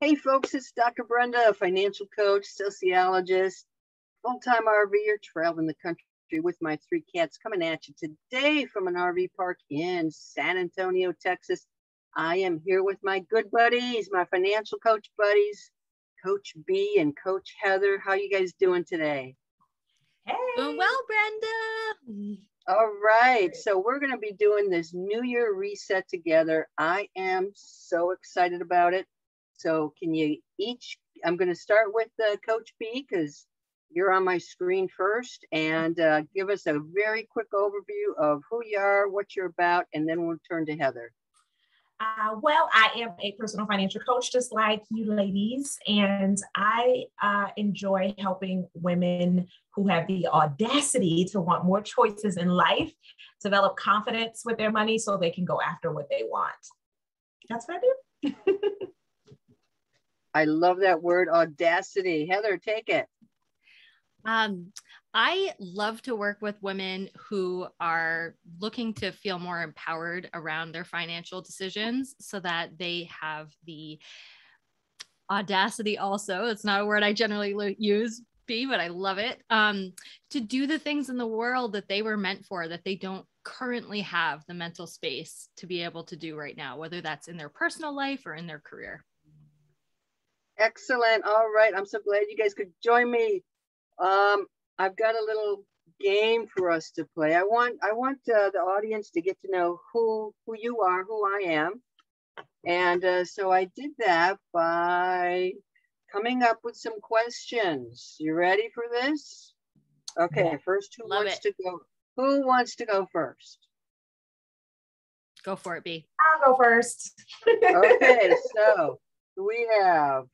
Hey folks, it's Dr. Brenda, a financial coach, sociologist, full-time RVer, traveling the country with my 3 cats, coming at you today from an RV park in San Antonio, Texas. I am here with my good buddies, my financial coach buddies, Coach B and Coach Heather. How you guys doing today? Hey. Doing well, Brenda. All right, so we're going to be doing this New Year reset together. I am so excited about it. So can you each, I'm going to start with Coach B because you're on my screen first, and give us a very quick overview of who you are, what you're about, and then we'll turn to Heather. Well, I am a personal financial coach, just like you ladies, and I enjoy helping women who have the audacity to want more choices in life, develop confidence with their money so they can go after what they want. That's what I do. I love that word, audacity. Heather, take it. I love to work with women who are looking to feel more empowered around their financial decisions so that they have the audacity also. It's not a word I generally use, B, but I love it. To do the things in the world that they were meant for, that they don't currently have the mental space to be able to do right now, whether that's in their personal life or in their career. Excellent. All right. I'm so glad you guys could join me. I've got a little game for us to play. I want the audience to get to know who you are, who I am. And so I did that by coming up with some questions. You ready for this? Okay, first, who wants to go? Who wants to go first? Go for it, B. I'll go first. Okay, so we have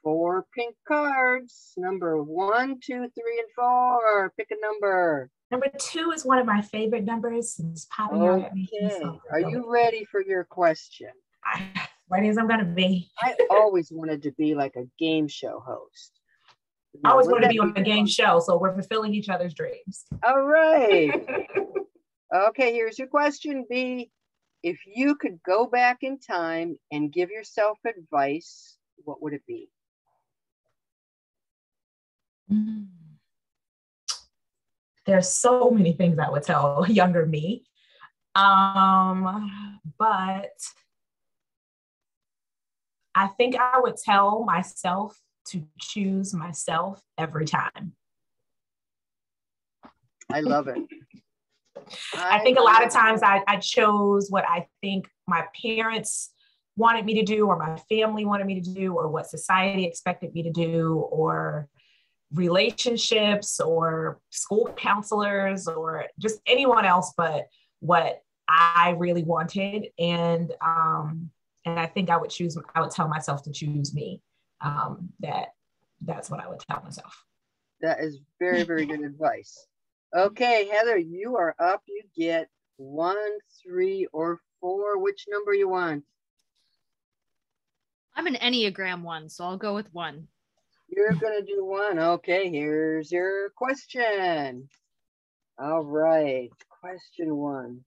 4 pink cards. Number 1, 2, 3, and 4. Pick a number. Number 2 is one of my favorite numbers. It's popping out at me. So are you ready for your question? Ready as I'm going to be. I always wanted to be like a game show host. I always wanted to be on a game show, so we're fulfilling each other's dreams. All right. Okay, here's your question, B. If you could go back in time and give yourself advice, what would it be? There's so many things I would tell younger me. But I think I would tell myself to choose myself every time. I love it. I think a lot of times I chose what I think my parents wanted me to do, or my family wanted me to do, or what society expected me to do, or relationships, or school counselors, or just anyone else but what I really wanted. And I think I would tell myself to choose me. That's what I would tell myself. That is very, very good advice. Okay, Heather, you are up. You get 1, 3, or 4. Which number you want? I'm an Enneagram 1, so I'll go with 1. You're going to do 1. Okay, here's your question. All right, question 1.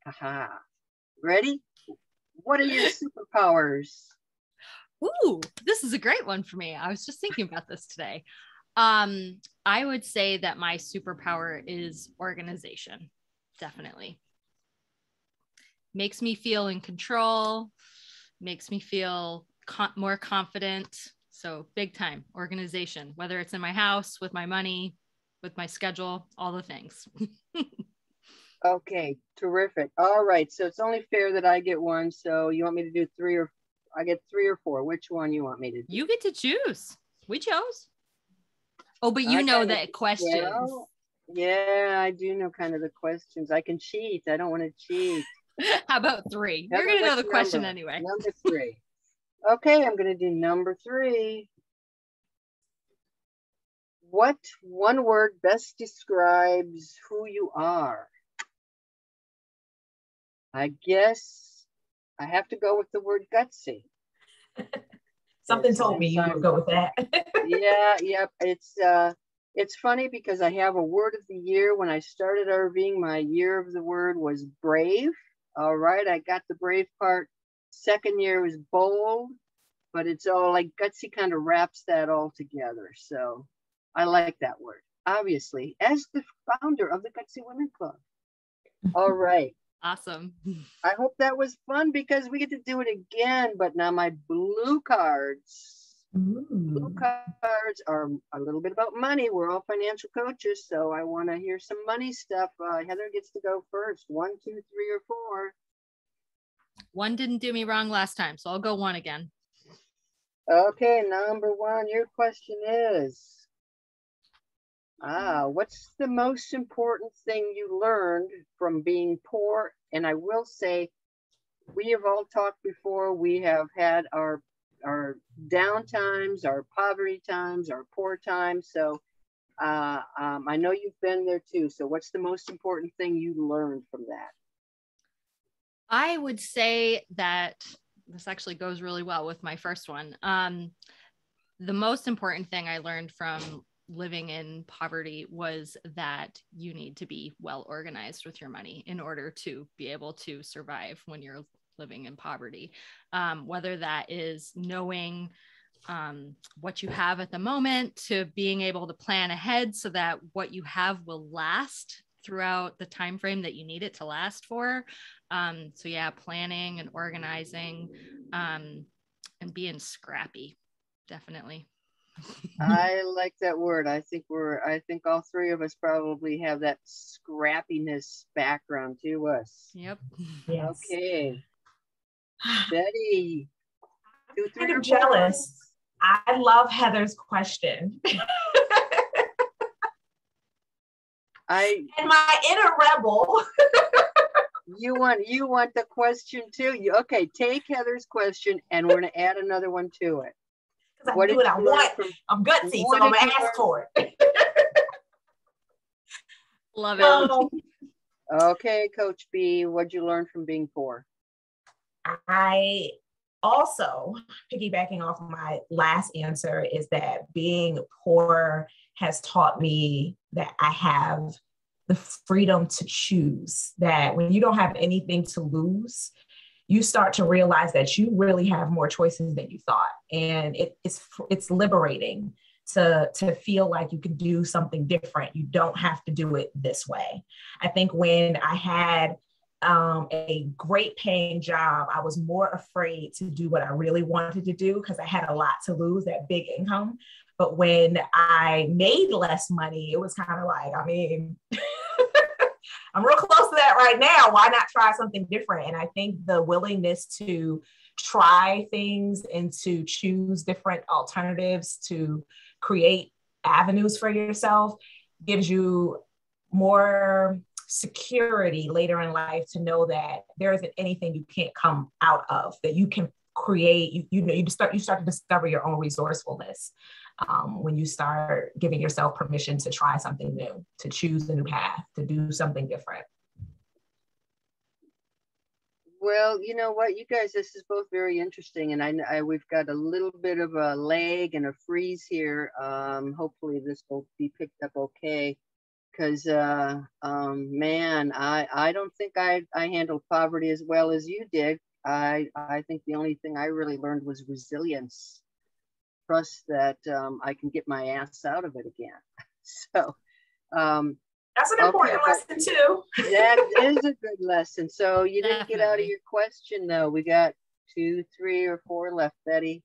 Haha. Ready? What are your superpowers? Ooh, this is a great one for me. I was just thinking about this today. I would say that my superpower is organization. Definitely. Makes me feel in control, makes me feel more confident. So big time organization, whether it's in my house, with my money, with my schedule, all the things. Okay, terrific. All right, so it's only fair that I get 1. So you want me to do 3 or I get 3 or 4? Which one you want me to do? You get to choose. We chose. Oh, but you know the questions. Well, yeah, I do know kind of the questions. I can cheat. I don't want to cheat. How about 3? You're going to know the question anyway. Number 3. Okay, I'm going to do number 3. What one word best describes who you are? I guess I have to go with the word gutsy. Something told me you would go with that. Yeah. It's funny because I have a word of the year. When I started RVing, my year of the word was brave. All right, I got the brave part. Second year was bold. but it's all like Gutsy kind of wraps that all together. So I like that word, obviously, as the founder of the Gutsy Women Club. All right. Awesome. I hope that was fun because we get to do it again, but now my blue cards. Blue cards are a little bit about money. We're all financial coaches, so I want to hear some money stuff. Heather gets to go first. 1, 2, 3, or 4. 1 didn't do me wrong last time, so I'll go 1 again. Okay, number 1, your question is, what's the most important thing you learned from being poor? And I will say, we have all talked before. We have had our down times, our poverty times, our poor times. So I know you've been there too. So what's the most important thing you learned from that? I would say that this actually goes really well with my first one. The most important thing I learned from living in poverty was that you need to be well organized with your money in order to be able to survive when you're living in poverty. Whether that is knowing what you have at the moment, to being able to plan ahead so that what you have will last throughout the time frame that you need it to last for. So yeah, planning and organizing, and being scrappy, definitely. I like that word. I think all 3 of us probably have that scrappiness background to us. Yep. Yes. Okay. Betty. 2, 3, I'm or 4. jealous. I love Heather's question. And my inner rebel. You want the question too? Okay, take Heather's question and we're gonna add another one to it. Because I do what I want. I'm gutsy, so I'm gonna ask for it. Love it. Okay, Coach B, what'd you learn from being poor? I also, piggybacking off my last answer, is that being poor has taught me that I have the freedom to choose, that when you don't have anything to lose, you start to realize that you really have more choices than you thought. And it's liberating to feel like you can do something different. You don't have to do it this way. I think when I had a great paying job, I was more afraid to do what I really wanted to do because I had a lot to lose, that big income. But when I made less money, it was kind of like, I mean, I'm real close to that right now. Why not try something different? And I think the willingness to try things and to choose different alternatives to create avenues for yourself gives you more security later in life to know that there isn't anything you can't come out of, that you can create. You start to discover your own resourcefulness when you start giving yourself permission to try something new, to choose a new path, to do something different. Well, you know what, you guys, this is both very interesting, and we've got a little bit of a lag and a freeze here. Hopefully this will be picked up okay, because man, I don't think I handled poverty as well as you did. I think the only thing I really learned was resilience. Trust that I can get my ass out of it again. So that's an important lesson too. That is a good lesson. So you didn't get out of your question though. We got 2, 3, or 4 left, Betty.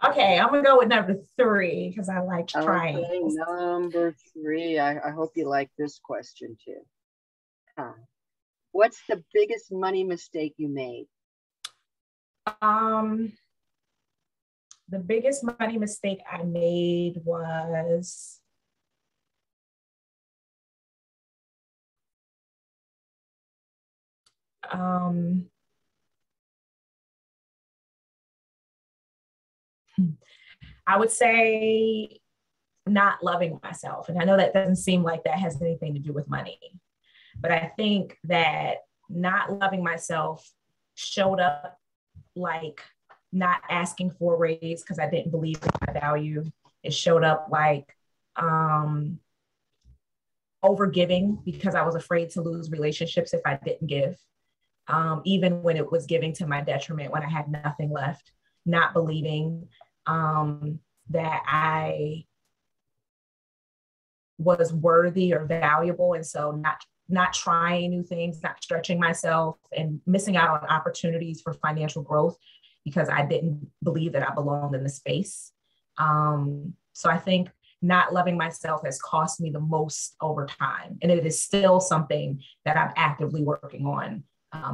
Okay, I'm gonna go with number 3 because I like trying. Okay, number 3. I hope you like this question too. What's the biggest money mistake you made? The biggest money mistake I made was I would say not loving myself. And I know that doesn't seem like that has anything to do with money, but I think that not loving myself showed up like not asking for a raise because I didn't believe in my value. It showed up like overgiving because I was afraid to lose relationships if I didn't give, even when it was giving to my detriment, when I had nothing left. not believing that I was worthy or valuable. And so not trying new things, not stretching myself, and missing out on opportunities for financial growth because I didn't believe that I belonged in the space. So I think not loving myself has cost me the most over time. And it is still something that I'm actively working on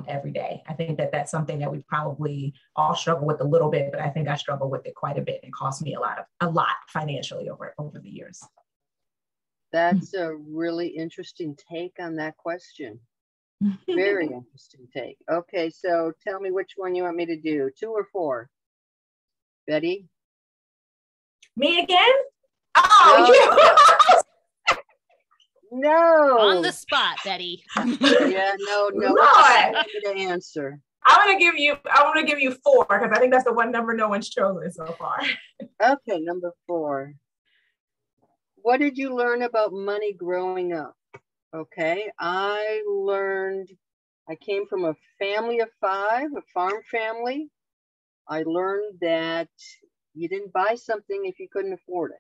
every day. I think that that's something that we probably all struggle with a little bit, but I think I struggle with it quite a bit. It cost me a lot financially over the years. That's a really interesting take on that question. Very interesting take. Okay, so tell me which one you want me to do, 2 or 4? Betty? Me again? Oh, no. No. On the spot, Betty. Yeah, no. Lord. To answer. I'm gonna give you 4 because I think that's the one number no one's chosen so far. Okay, number 4. What did you learn about money growing up? Okay, I came from a family of 5, a farm family. I learned that you didn't buy something if you couldn't afford it.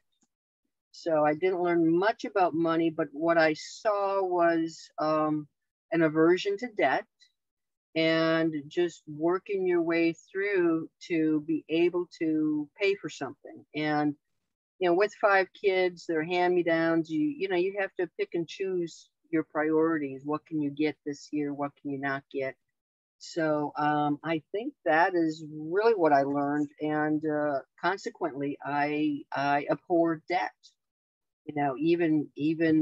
So I didn't learn much about money, but what I saw was an aversion to debt and just working your way through to be able to pay for something. And, you know, with 5 kids, they're hand-me-downs, you have to pick and choose your priorities. What can you get this year? What can you not get? So I think that is really what I learned. And consequently, I abhor debt. You know, even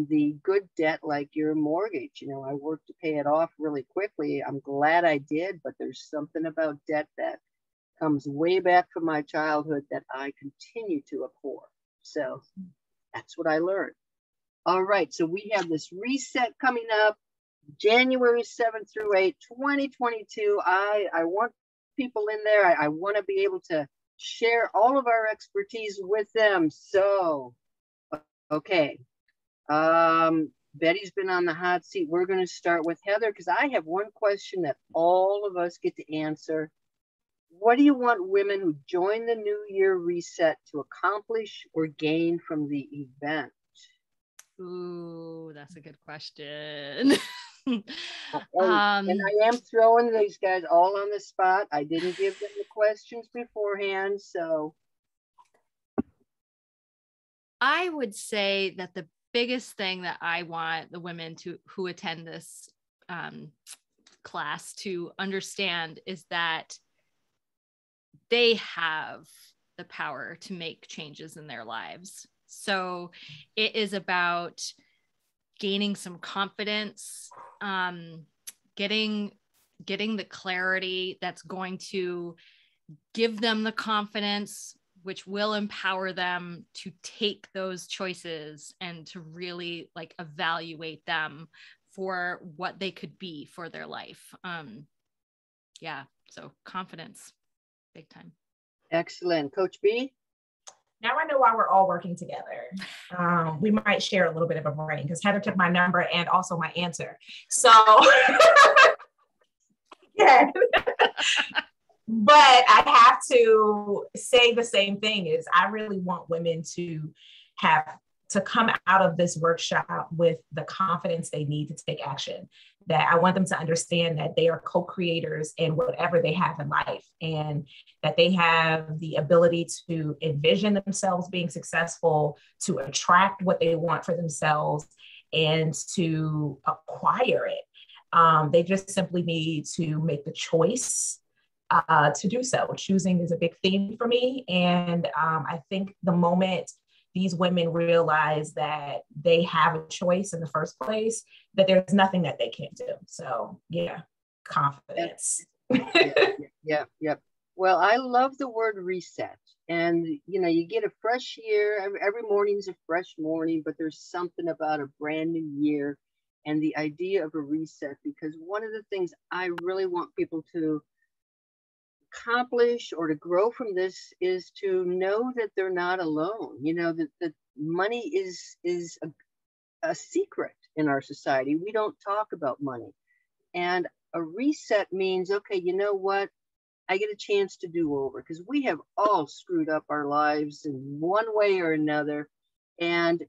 the good debt like your mortgage, you know, I worked to pay it off really quickly. I'm glad I did, but there's something about debt that comes way back from my childhood that I continue to abhor. So that's what I learned. All right, so we have this reset coming up, January 7th through 8th, 2022. I want people in there. I want to be able to share all of our expertise with them. So, okay. Betty's been on the hot seat. We're going to start with Heather because I have one question that all of us get to answer. What do you want women who join the New Year reset to accomplish or gain from the event? Ooh, that's a good question. And I am throwing these guys all on the spot. I didn't give them the questions beforehand, so. I would say that the biggest thing that I want the women who attend this class to understand is that they have the power to make changes in their lives. So it is about gaining some confidence, getting the clarity that's going to give them the confidence, which will empower them to take those choices and to really like evaluate them for what they could be for their life. Yeah, so confidence, big time. Excellent. Coach B? Now I know why we're all working together. We might share a little bit of a brain because Heather took my number and also my answer. So, yeah. But I have to say the same thing is I really want women to come out of this workshop with the confidence they need to take action. That I want them to understand that they are co-creators in whatever they have in life and that they have the ability to envision themselves being successful, to attract what they want for themselves and to acquire it. They just simply need to make the choice to do so. Choosing is a big theme for me. And I think the moment these women realize that they have a choice in the first place, that there's nothing that they can't do. So yeah, confidence. Yeah. Well, I love the word reset. And, you know, you get a fresh year. Every morning's a fresh morning, but there's something about a brand new year and the idea of a reset, because one of the things I really want people to accomplish or to grow from this is to know that they're not alone. You know, that money is a secret in our society. We don't talk about money. And a reset means, okay, you know what? I get a chance to do over, because we have all screwed up our lives in one way or another, and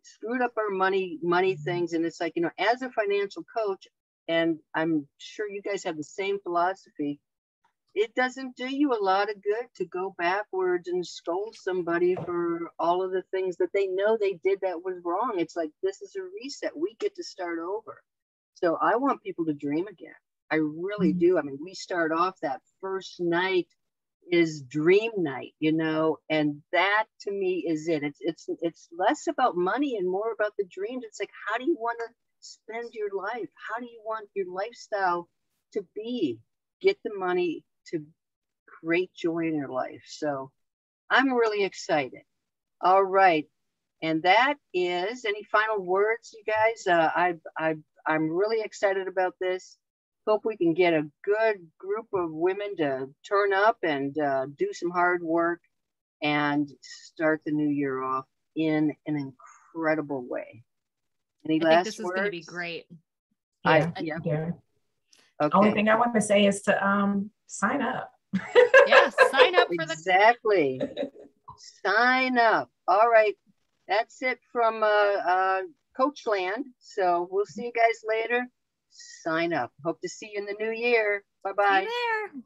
screwed up our money things. And it's like, you know, as a financial coach, and I'm sure you guys have the same philosophy, it doesn't do you a lot of good to go backwards and scold somebody for all of the things that they know they did that was wrong. It's like, this is a reset. We get to start over. So I want people to dream again. I really do. I mean, we start off that first night is dream night, you know, and that to me is it. It's less about money and more about the dreams. It's like, how do you want to spend your life? How do you want your lifestyle to be? Get the money to create joy in your life. So I'm really excited. All right. And that is, any final words, you guys? I'm really excited about this. Hope we can get a good group of women to turn up and do some hard work and start the new year off in an incredible way. Any last words? I think this is going to be great. Yeah. Okay. Only thing I want to say is to sign up. Yeah, sign up for exactly. Sign up. All right. That's it from Coachland. So we'll see you guys later. Sign up. Hope to see you in the new year. Bye-bye. See you there.